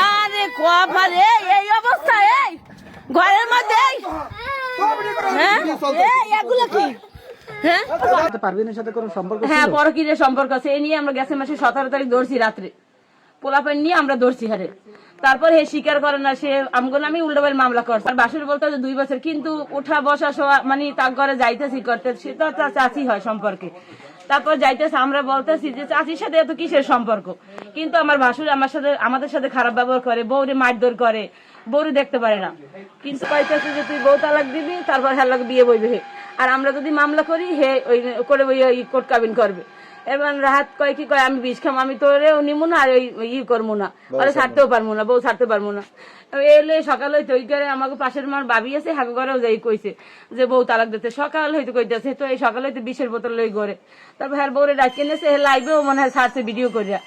আরে কপালে এই অবস্থা, এই ঘরের মধ্যে এগুলো কি? পারভিনের সাথে কোনো সম্পর্ক? হ্যাঁ, পরকীরের সম্পর্ক আছে। এই নিয়ে আমরা গেছে মাসে 17 তারিখ ধরছি রাত্রে, পোলাপান নিয়ে আমরা ধরছি হারে। তারপর হে স্বীকার করে না, সে আমগুলো আমি উল্টোবেল মামলা করছি। আর বাসুর বলতে 2 বছর, কিন্তু উঠা বসা শোয়া মানে তার ঘরে যাইতেছি করতে, সে তো তার চাচি হয় সম্পর্কে। তারপর যাইতেছে, আমরা বলতেছি যে চাচির সাথে এত কিসের সম্পর্ক, কিন্তু আমার ভাসুর আমাদের সাথে খারাপ ব্যবহার করে, বউরে মারধর করে, বউরে দেখতে পারে না। কিন্তু কইতেছে যে তুই বউ তালাক দিবি, তারপর হ্যাঁ লাগে বিয়ে বইবে হে। আর আমরা যদি মামলা করি হে ওই করে ওই কোর্ট কাবিন করবে। এবার রাহাত কয় কি কয়, আমি বিষ খাম, আমি তোরেও নিমু না আর ওই করবো না, ওরা ছাড়তেও পারবো না, বউ ছাড়তে পারবো না। এলে সকাল হইতে ওই করে আমাকে পাশের মার ভাবি আছে, হাগু ঘরেও যাই কইছে যে বউ তালাক দিতে। সকাল হইতে কইতেছে, তো এই সকাল হইতে 20-এর বোতল লই ঘরে। তারপর হ্যাঁ বউরে ডাকিয়ে নিয়েছে, হে লাইভেও মনে হয় ছাড়ছে ভিডিও করিয়া,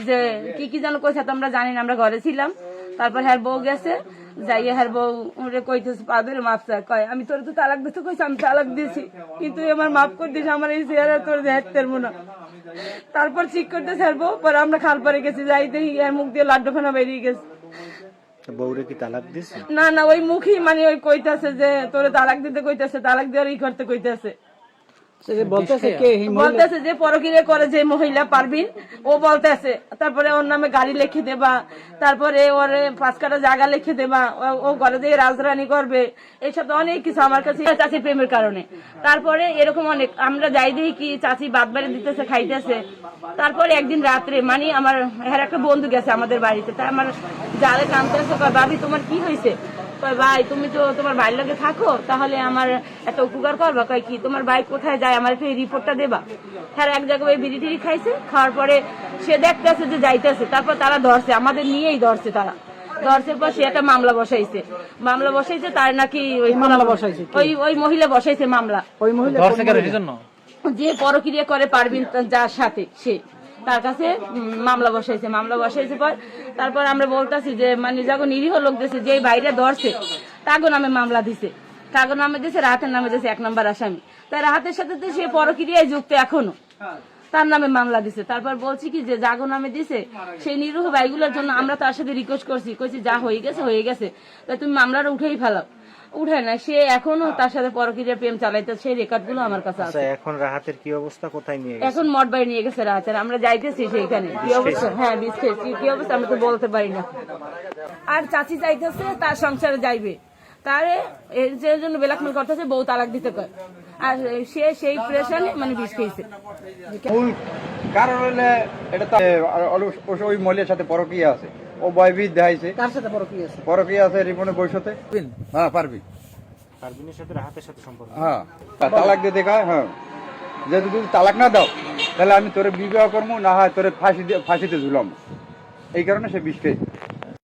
যে কি যেন কইছে তো আমরা জানি না, আমরা ঘরে ছিলাম। তারপর হ্যাঁ বউ গেছে, যাইয়া হ্যাঁ বউ কইতেছে পাদের মাপ চা, কয় আমি তোর তো তালাক দিতে কইছি, আমি তালাক দিয়েছি, কিন্তু আমার মাফ করে দিস, আমার এই চেহারা তোর দেখতে পারবো না। তারপর ঠিক করতে ছাড়বো, পরে আমরা খাল পারে গেছি, যাইতে এর মুখ দিয়ে লাড্ডুখানা বেরিয়ে গেছে। বউরে কি তালাক দিছে? না না, ওই মুখই মানে ওই কইতাছে যে তোরে তালাক দিতে কইতাছে, তালাক দেওয়ার ই করতে কইতাছে। বলতেছে যে পরকীরে করে যে মহিলা পারবিন, ও বলতেছে। তারপরে ওর নামে গাড়ি লিখে দেবা, তারপরে ওর 5 কাঠা জায়গা লিখে দেবা, ও ঘরে দিয়ে রাজরানি করবে, এইসব অনেক কিছু আমার কাছে চাচির প্রেমের কারণে। তারপরে এরকম অনেক আমরা যাই দেখি কি চাচি বাদ বাড়ি দিতেছে, খাইতেছে। তারপরে একদিন রাত্রে মানে আমার হ্যাঁ একটা বন্ধু গেছে আমাদের বাড়িতে, তাই আমার জালে কামতেছে, ভাবি তোমার কি হয়েছে? ভাই তুমি তো তোমার ভাইয়ের লগে থাকো, তাহলে আমার একটা উপকার করবা। কয় কি? তোমার ভাই কোথায় যায় আমার একটু এই রিপোর্টটা দেবা। হ্যাঁ এক জায়গায় ওই বিড়ি টিড়ি খাইছে, খাওয়ার পরে সে দেখতেছে যে যাইতেছে, তারপর তারা ধরছে, আমাদের নিয়েই ধরছে। তারা ধরছের পর সে একটা মামলা বসাইছে, তার নাকি ওই মামলা বসাইছে, ওই মহিলা বসাইছে মামলা। ওই মহিলা যে পরক্রিয়া করে পারবিন যার সাথে, সে তার কাছে মামলা বসাইছে পর। তারপর আমরা বলতেছি যে মানে যখন নিরীহ লোক দিয়েছে, যে বাইরে ধরছে তাগো নামে মামলা দিছে, রাহাতের নামে দিয়েছে 1 নম্বর আসামি। তাই রাহাতের সাথে তো সে পরক্রিয়ায় যুক্ত এখনো, তার নামে মামলা দিছে। তারপর বলছি কি যে জাগো নামে দিছে, সেই নিরীহ ভাইগুলোর জন্য আমরা তার সাথে রিকোয়েস্ট কইছি যা হয়ে গেছে, তাই তুমি মামলাটা উঠেই ফেলাও। উঠে না, সে এখনো তার সাথে পরকীয়া প্রেম চালাইতে, সেই রেকর্ড গুলো আমার কাছে আছে। এখন রাহাতের কি অবস্থা, কোথায় নিয়ে গেছে? এখন মঠবাড়ি নিয়ে গেছে রাহাতের, আমরা যাইতেছি সেইখানে। কি অবস্থা? হ্যাঁ বিষ খেয়েছি, কি অবস্থা আমরা তো বলতে পারি না। আর চাচি চাইতেছে তার সংসারে যাইবে, তারে এর জন্য ব্ল্যাকমেল করতেছে, বউ তালাক দিতে কয়। আর সে সেই প্রেশারে মানে বিষ খেয়েছে। মূল কারণ হলে এটা ওই মহিলার সাথে পরকীয়া আছে, ও ভয়ভীত দেখাইছে। কার সাথে পরকীয়া আছে রিপনের বৈশতে। হ্যাঁ পারভিনের সাথে রাহাতের সাথে সম্পর্ক। হ্যাঁ তালাক দিয়ে দেখায়। হ্যাঁ যদি তুমি তালাক না দাও তাহলে আমি তোরে বিবাহ করবো, না হয় তোরে ফাঁসিতে ঝুলাম। এই কারণে সে বিষ খেয়েছে।